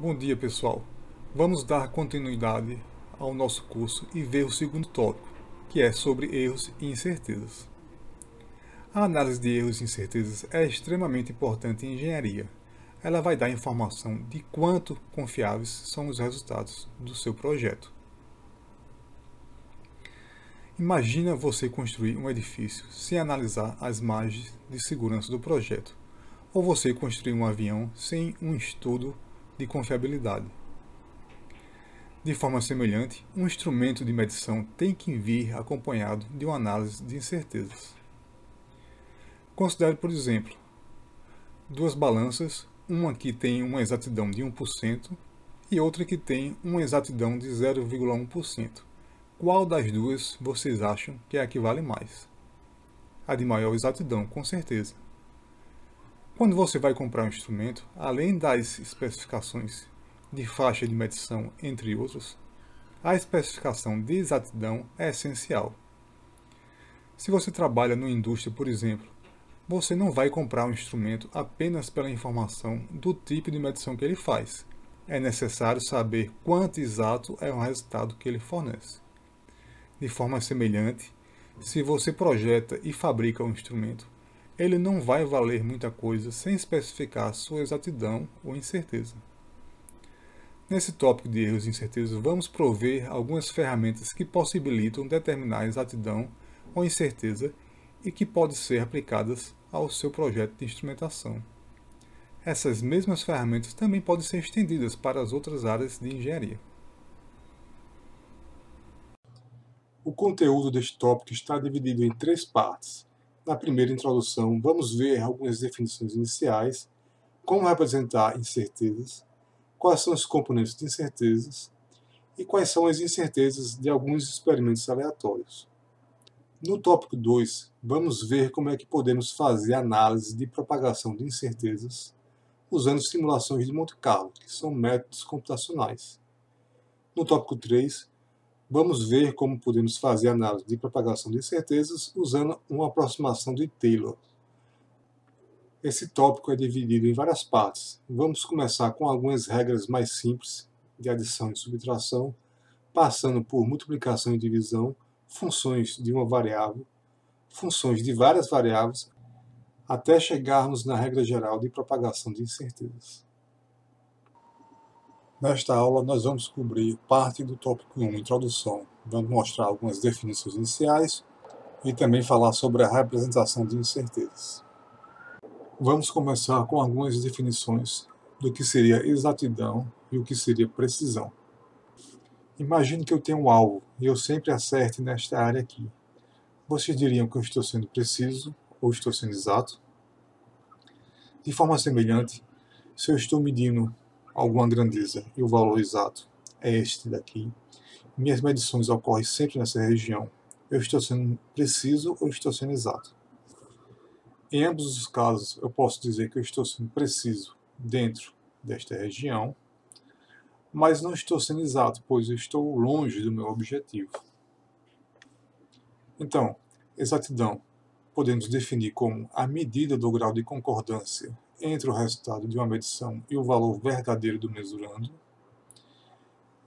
Bom dia, pessoal. Vamos dar continuidade ao nosso curso e ver o segundo tópico, que é sobre erros e incertezas. A análise de erros e incertezas é extremamente importante em engenharia. Ela vai dar informação de quanto confiáveis são os resultados do seu projeto. Imagina você construir um edifício sem analisar as margens de segurança do projeto, ou você construir um avião sem um estudo de confiabilidade. De forma semelhante, um instrumento de medição tem que vir acompanhado de uma análise de incertezas. Considere, por exemplo, duas balanças, uma que tem uma exatidão de 1% e outra que tem uma exatidão de 0,1%. Qual das duas vocês acham que é a que vale mais? A de maior exatidão, com certeza. Quando você vai comprar um instrumento, além das especificações de faixa de medição, entre outros, a especificação de exatidão é essencial. Se você trabalha numa indústria, por exemplo, você não vai comprar um instrumento apenas pela informação do tipo de medição que ele faz. É necessário saber quanto exato é o resultado que ele fornece. De forma semelhante, se você projeta e fabrica um instrumento, ele não vai valer muita coisa sem especificar sua exatidão ou incerteza. Nesse tópico de erros e incertezas, vamos prover algumas ferramentas que possibilitam determinar a exatidão ou incerteza e que podem ser aplicadas ao seu projeto de instrumentação. Essas mesmas ferramentas também podem ser estendidas para as outras áreas de engenharia. O conteúdo deste tópico está dividido em 3 partes. Na primeira introdução, vamos ver algumas definições iniciais, como representar incertezas, quais são os componentes de incertezas e quais são as incertezas de alguns experimentos aleatórios. No tópico 2, vamos ver como é que podemos fazer análise de propagação de incertezas usando simulações de Monte Carlo, que são métodos computacionais. No tópico 3, vamos ver como podemos fazer análise de propagação de incertezas usando uma aproximação de Taylor. Esse tópico é dividido em várias partes. Vamos começar com algumas regras mais simples de adição e subtração, passando por multiplicação e divisão, funções de uma variável, funções de várias variáveis, até chegarmos na regra geral de propagação de incertezas. Nesta aula, nós vamos cobrir parte do tópico 1, introdução. Vamos mostrar algumas definições iniciais e também falar sobre a representação de incertezas. Vamos começar com algumas definições do que seria exatidão e o que seria precisão. Imagine que eu tenho um alvo e eu sempre acerte nesta área aqui. Vocês diriam que eu estou sendo preciso ou estou sendo exato? De forma semelhante, se eu estou medindo alguma grandeza e o valor exato é este daqui, minhas medições ocorrem sempre nessa região, eu estou sendo preciso ou estou sendo exato? Em ambos os casos, eu posso dizer que eu estou sendo preciso dentro desta região, mas não estou sendo exato, pois eu estou longe do meu objetivo. Então, exatidão podemos definir como a medida do grau de concordância entre o resultado de uma medição e o valor verdadeiro do mesurando,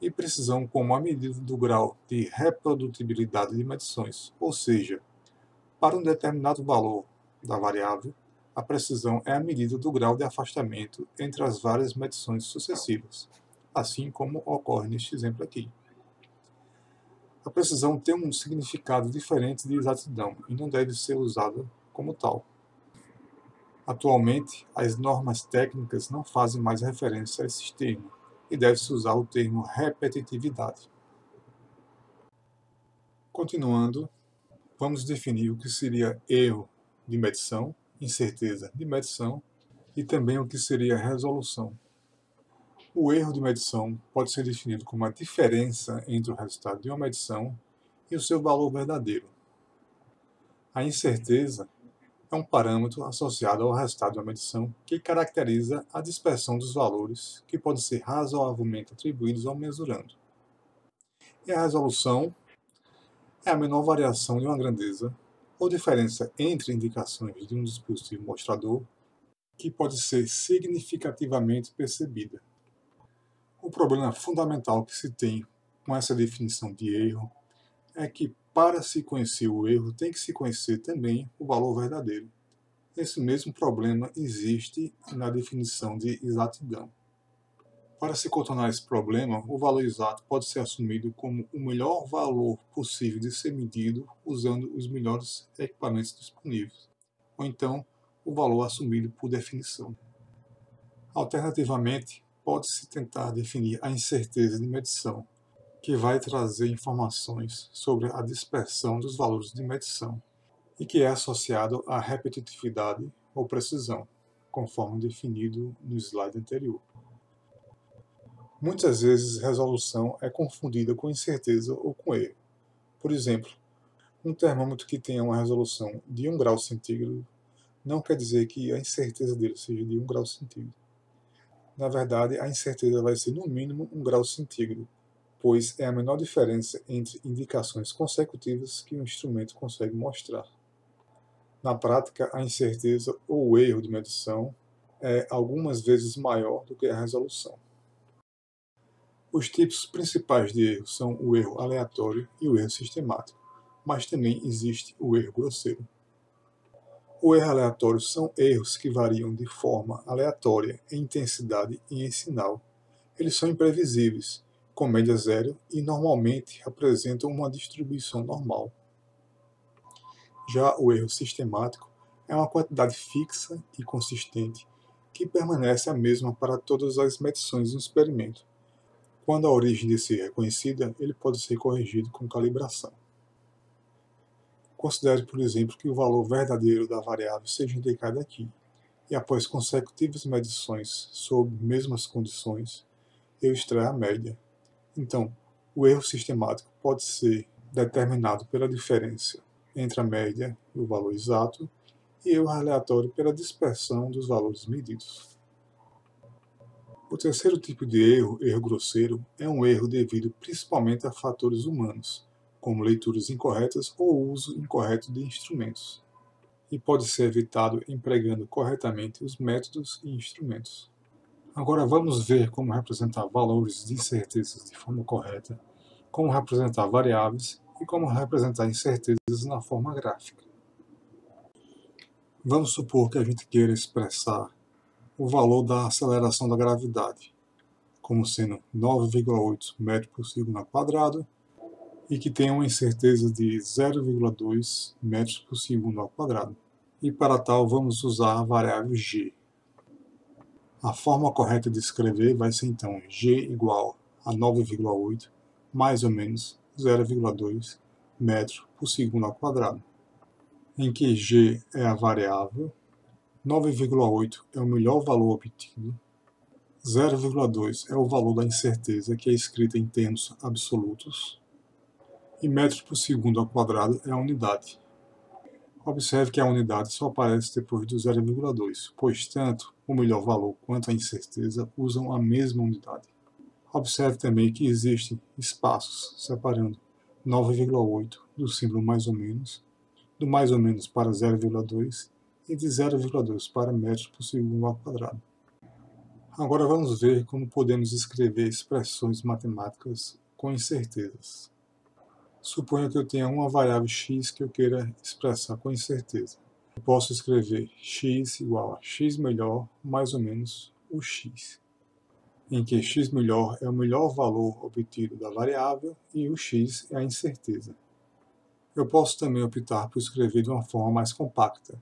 e precisão como a medida do grau de reprodutibilidade de medições, ou seja, para um determinado valor da variável, a precisão é a medida do grau de afastamento entre as várias medições sucessivas, assim como ocorre neste exemplo aqui. A precisão tem um significado diferente de exatidão e não deve ser usada como tal. Atualmente, as normas técnicas não fazem mais referência a esse termo e deve-se usar o termo repetitividade. Continuando, vamos definir o que seria erro de medição, incerteza de medição e também o que seria resolução. O erro de medição pode ser definido como a diferença entre o resultado de uma medição e o seu valor verdadeiro. A incerteza é um parâmetro associado ao resultado de uma medição que caracteriza a dispersão dos valores que podem ser razoavelmente atribuídos ao mesurando. E a resolução é a menor variação de uma grandeza ou diferença entre indicações de um dispositivo mostrador que pode ser significativamente percebida. problema fundamental que se tem com essa definição de erro é que, para se conhecer o erro, tem que se conhecer também o valor verdadeiro. Esse mesmo problema existe na definição de exatidão. Para se contornar esse problema, o valor exato pode ser assumido como o melhor valor possível de ser medido usando os melhores equipamentos disponíveis, ou então o valor assumido por definição. Alternativamente, pode-se tentar definir a incerteza de medição, que vai trazer informações sobre a dispersão dos valores de medição e que é associado à repetitividade ou precisão, conforme definido no slide anterior. Muitas vezes, resolução é confundida com incerteza ou com erro. Por exemplo, um termômetro que tenha uma resolução de 1 grau centígrado não quer dizer que a incerteza dele seja de 1 grau centígrado. Na verdade, a incerteza vai ser no mínimo 1 grau centígrado, pois é a menor diferença entre indicações consecutivas que o instrumento consegue mostrar. Na prática, a incerteza ou o erro de medição é algumas vezes maior do que a resolução. Os tipos principais de erro são o erro aleatório e o erro sistemático, mas também existe o erro grosseiro. O erro aleatório são erros que variam de forma aleatória em intensidade e em sinal. Eles são imprevisíveis, com média zero e normalmente apresentam uma distribuição normal. Já o erro sistemático é uma quantidade fixa e consistente que permanece a mesma para todas as medições do experimento. Quando a origem desse erro é conhecida, ele pode ser corrigido com calibração. Considere, por exemplo, que o valor verdadeiro da variável seja indicado aqui, e após consecutivas medições sob mesmas condições, eu extraio a média. Então, o erro sistemático pode ser determinado pela diferença entre a média e o valor exato, e erro aleatório pela dispersão dos valores medidos. O terceiro tipo de erro, erro grosseiro, é um erro devido principalmente a fatores humanos, como leituras incorretas ou uso incorreto de instrumentos, e pode ser evitado empregando corretamente os métodos e instrumentos. Agora vamos ver como representar valores de incertezas de forma correta, como representar variáveis e como representar incertezas na forma gráfica. Vamos supor que a gente queira expressar o valor da aceleração da gravidade, como sendo 9,8 metros por segundo ao quadrado, e que tem uma incerteza de 0,2 metros por segundo ao quadrado. E para tal vamos usar a variável g. A forma correta de escrever vai ser então g igual a 9,8 mais ou menos 0,2 metros por segundo ao quadrado, em que g é a variável, 9,8 é o melhor valor obtido, 0,2 é o valor da incerteza, que é escrita em termos absolutos, e metros por segundo ao quadrado é a unidade. Observe que a unidade só aparece depois do 0,2, pois tanto o melhor valor quanto a incerteza usam a mesma unidade. Observe também que existem espaços separando 9,8 do símbolo mais ou menos, do mais ou menos para 0,2 e de 0,2 para metros por segundo ao quadrado. Agora vamos ver como podemos escrever expressões matemáticas com incertezas. Suponha que eu tenha uma variável x que eu queira expressar com incerteza. Eu posso escrever x igual a x melhor mais ou menos o x, em que x melhor é o melhor valor obtido da variável e o x é a incerteza. Eu posso também optar por escrever de uma forma mais compacta,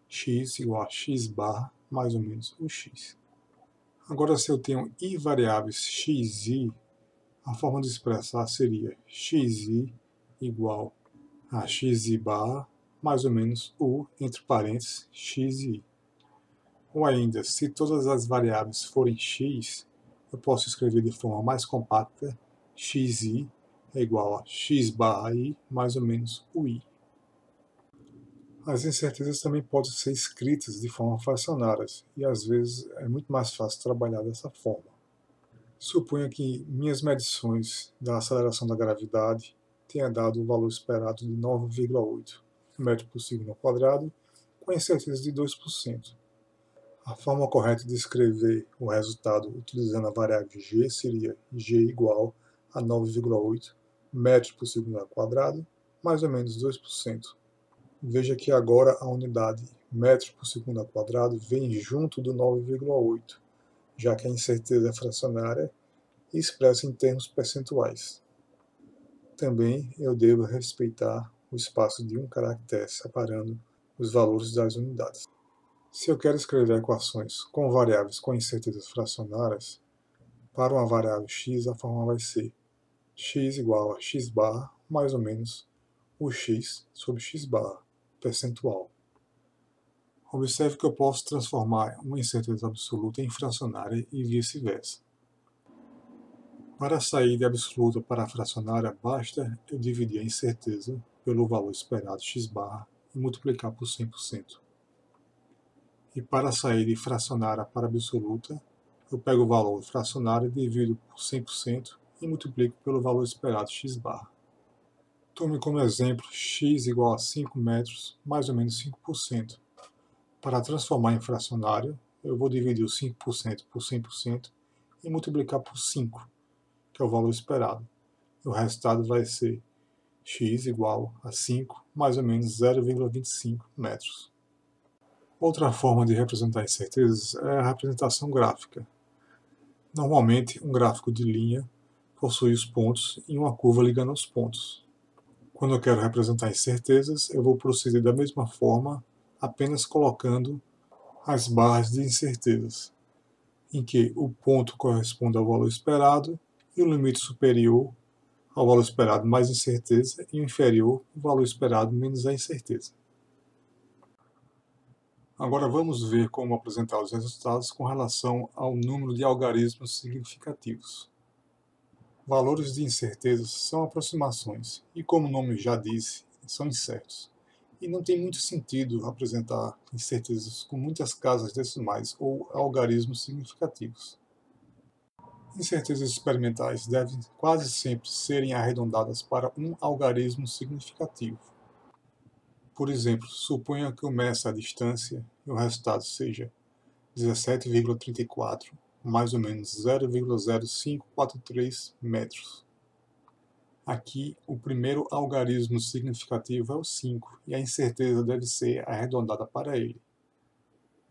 x igual a x barra mais ou menos o x. Agora, se eu tenho i variáveis x e y, a forma de expressar seria xi igual a xi barra mais ou menos u, entre parênteses, xi. Ou ainda, se todas as variáveis forem x, eu posso escrever de forma mais compacta, xi é igual a x barra i mais ou menos o i. As incertezas também podem ser escritas de forma fracionárias, e às vezes é muito mais fácil trabalhar dessa forma. Suponha que minhas medições da aceleração da gravidade tenha dado o valor esperado de 9,8 metros por segundo ao quadrado, com a incerteza de 2%. A forma correta de escrever o resultado utilizando a variável g seria g igual a 9,8 metros por segundo ao quadrado, mais ou menos 2%. Veja que agora a unidade metros por segundo ao quadrado vem junto do 9,8, já que a incerteza é fracionária e expressa em termos percentuais. Também eu devo respeitar o espaço de um caractere separando os valores das unidades. Se eu quero escrever equações com variáveis com incertezas fracionárias, para uma variável x a forma vai ser x igual a x barra mais ou menos o x sobre x barra, percentual. Observe que eu posso transformar uma incerteza absoluta em fracionária e vice-versa. Para sair de absoluta para fracionária, basta eu dividir a incerteza pelo valor esperado x barra e multiplicar por 100%. E para sair de fracionária para absoluta, eu pego o valor fracionário, divido por 100% e multiplico pelo valor esperado x barra. Tome como exemplo x igual a 5 metros, mais ou menos 5%. Para transformar em fracionário, eu vou dividir os 5% por 100% e multiplicar por 5, que é o valor esperado. O resultado vai ser x igual a 5, mais ou menos 0,25 metros. Outra forma de representar incertezas é a representação gráfica. Normalmente, um gráfico de linha possui os pontos e uma curva ligando os pontos. Quando eu quero representar incertezas, eu vou proceder da mesma forma, apenas colocando as barras de incertezas, em que o ponto corresponde ao valor esperado e o limite superior ao valor esperado mais incerteza e o inferior ao valor esperado menos a incerteza. Agora vamos ver como apresentar os resultados com relação ao número de algarismos significativos. Valores de incertezas são aproximações e, como o nome já disse, são incertos. E não tem muito sentido apresentar incertezas com muitas casas decimais ou algarismos significativos. Incertezas experimentais devem quase sempre serem arredondadas para um algarismo significativo. Por exemplo, suponha que eu meça a distância e o resultado seja 17,34, mais ou menos 0,0543 metros. Aqui, o primeiro algarismo significativo é o 5, e a incerteza deve ser arredondada para ele.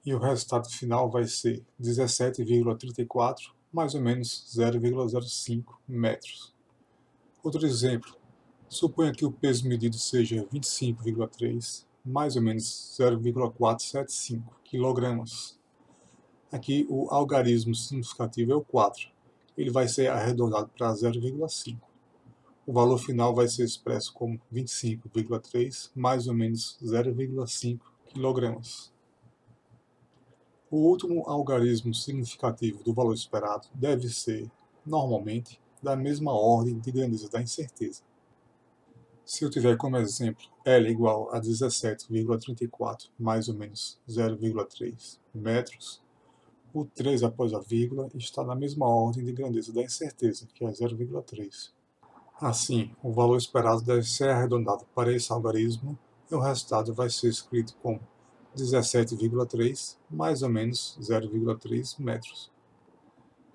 E o resultado final vai ser 17,34, mais ou menos 0,05 metros. Outro exemplo. Suponha que o peso medido seja 25,3, mais ou menos 0,475 kg. Aqui o algarismo significativo é o 4. Ele vai ser arredondado para 0,5. O valor final vai ser expresso como 25,3, mais ou menos 0,5 kg. O último algarismo significativo do valor esperado deve ser, normalmente, da mesma ordem de grandeza da incerteza. Se eu tiver como exemplo L igual a 17,34, mais ou menos 0,3 metros, o 3 após a vírgula está na mesma ordem de grandeza da incerteza, que é 0,3. Assim, o valor esperado deve ser arredondado para esse algarismo e o resultado vai ser escrito como 17,3 mais ou menos 0,3 metros.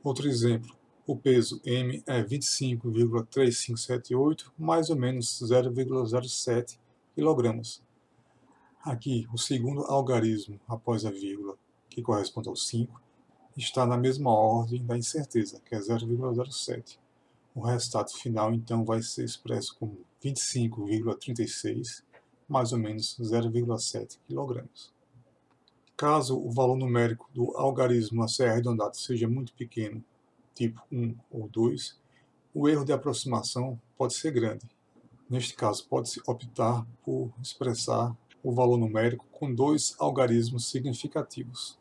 Outro exemplo. O peso M é 25,3578, mais ou menos 0,07 kg. Aqui, o segundo algarismo após a vírgula, que corresponde ao 5, está na mesma ordem da incerteza, que é 0,07. O resultado final, então, vai ser expresso como 25,36, mais ou menos 0,7 kg. Caso o valor numérico do algarismo a ser arredondado seja muito pequeno, tipo 1 ou 2, o erro de aproximação pode ser grande. Neste caso, pode-se optar por expressar o valor numérico com dois algarismos significativos.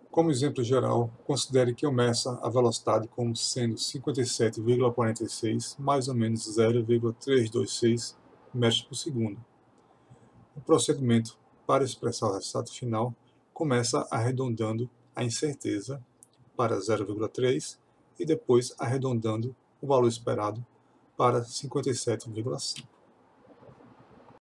Como exemplo geral, considere que eu meça a velocidade como sendo 57,46, mais ou menos 0,326 metros por segundo. O procedimento para expressar o resultado final começa arredondando a incerteza para 0,3 e depois arredondando o valor esperado para 57,5.